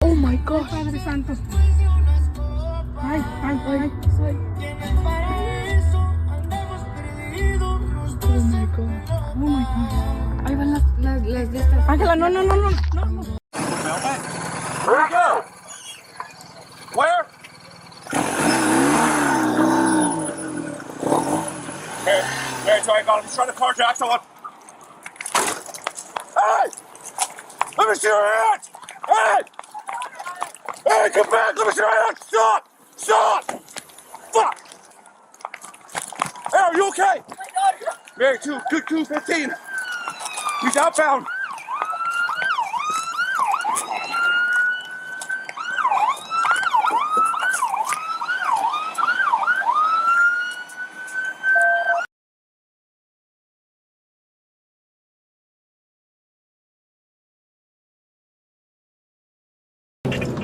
Oh my God. Padre Santo. Ay, ay, ay, ay. Oh my God. Oh my God. Ahí van las de estas. Ángela, no. Where'd he go? Where? Hey, so I got him. He's trying to carjack someone. Hey! Let me see your hands! Hey! Hey, come back! Let me see your hands! Stop! Stop! Fuck! Hey, are you okay? Oh my God! Mary, 215. He's outbound.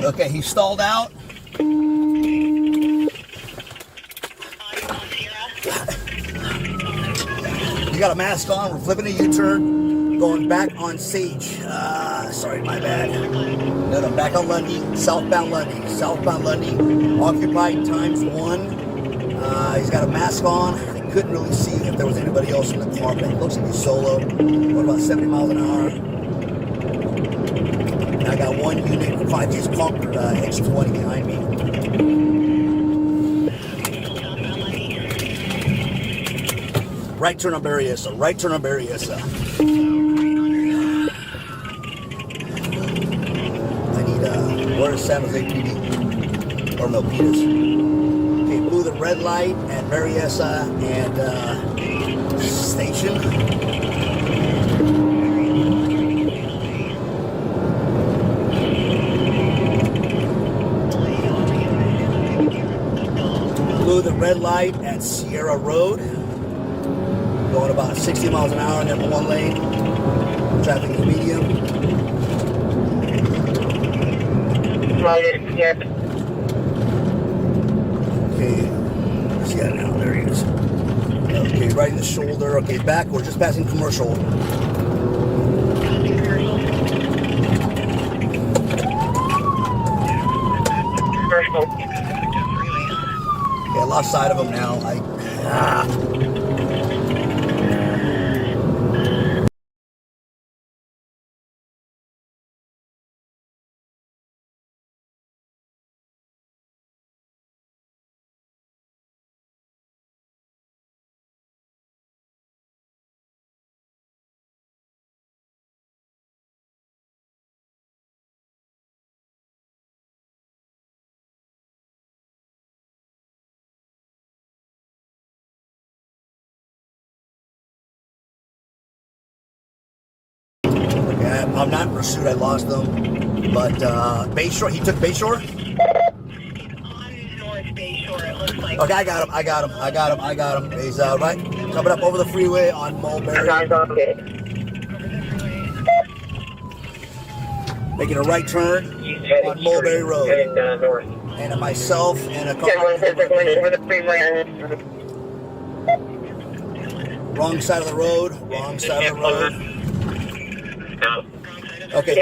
Okay, he stalled out. You got a mask on. We're flipping a U-turn, going back on Sage. Sorry, my bad. No, back on Lundy, southbound Lundy. Occupied ×1. He's got a mask on. I couldn't really see if there was anybody else in the car, but it looks like he's solo. What about 70 miles an hour? I got one unit, 5G's Conquer X20 behind me. Right turn on Berryessa. I need, where is San Jose PD? Or Milpitas. Okay, blew the red light at Berryessa and Station. The red light at Sierra Road, going about 60 miles an hour in that one lane. Traffic is medium. Okay, see that now. There he is. Okay, right in the shoulder. Okay, back. We're just passing commercial. Okay, I lost sight of him now. I'm not in pursuit. I lost them. But Bayshore, he took Bayshore? On North Bayshore, it looks like. Okay, I got him. He's right coming up over the freeway on Mulberry. Making a right turn on Mulberry Road. And myself and a couple over the freeway. Wrong side of the road. Okay,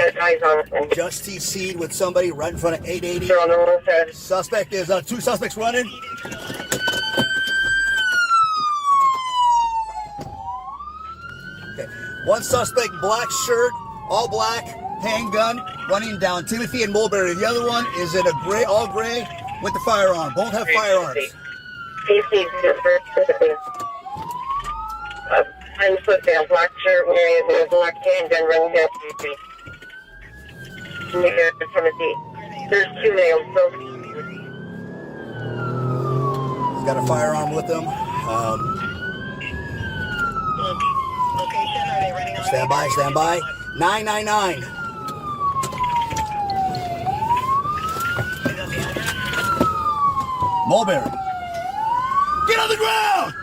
just TC'd with somebody right in front of 880. Suspect is, 2 suspects running. Okay, one suspect, black shirt, all black, handgun, running down Timothy and Mulberry. The other one is in a gray, all gray, with the firearm. Both have firearms. I'm supposed to have a black shirt wearing a black handgun running down Timothy. There's 2 males, so. He's got a firearm with him. Location, are they running on? Stand by. 999. Mulberry. Get on the ground!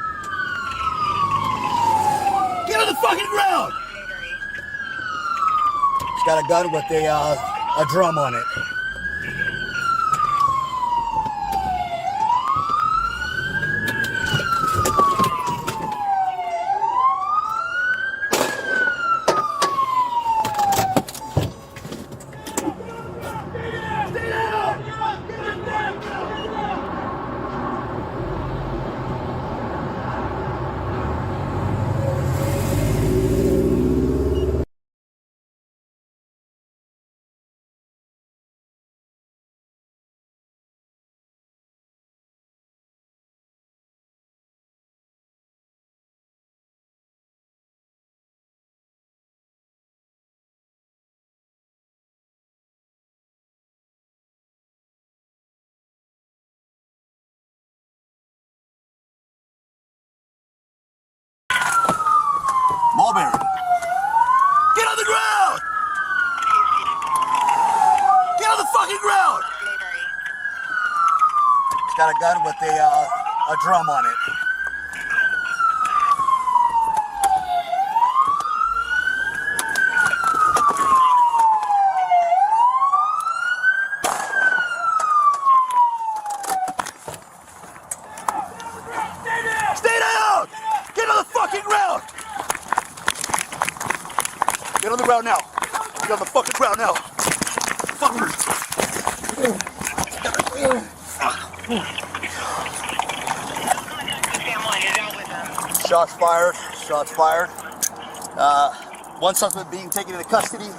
Get on the fucking ground! He's got a gun with a drum on it. It's got a gun with a drum on it. Stay down! Get on the fucking ground! Get on the ground now. Get on the fucking ground now. Fuckers. Shots fired. Shots fired. One suspect being taken into custody.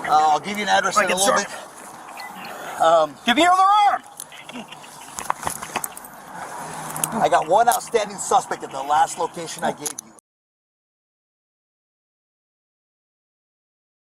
I'll give you an address in a little bit. Give me your other arm! I got one outstanding suspect at the last location I gave you.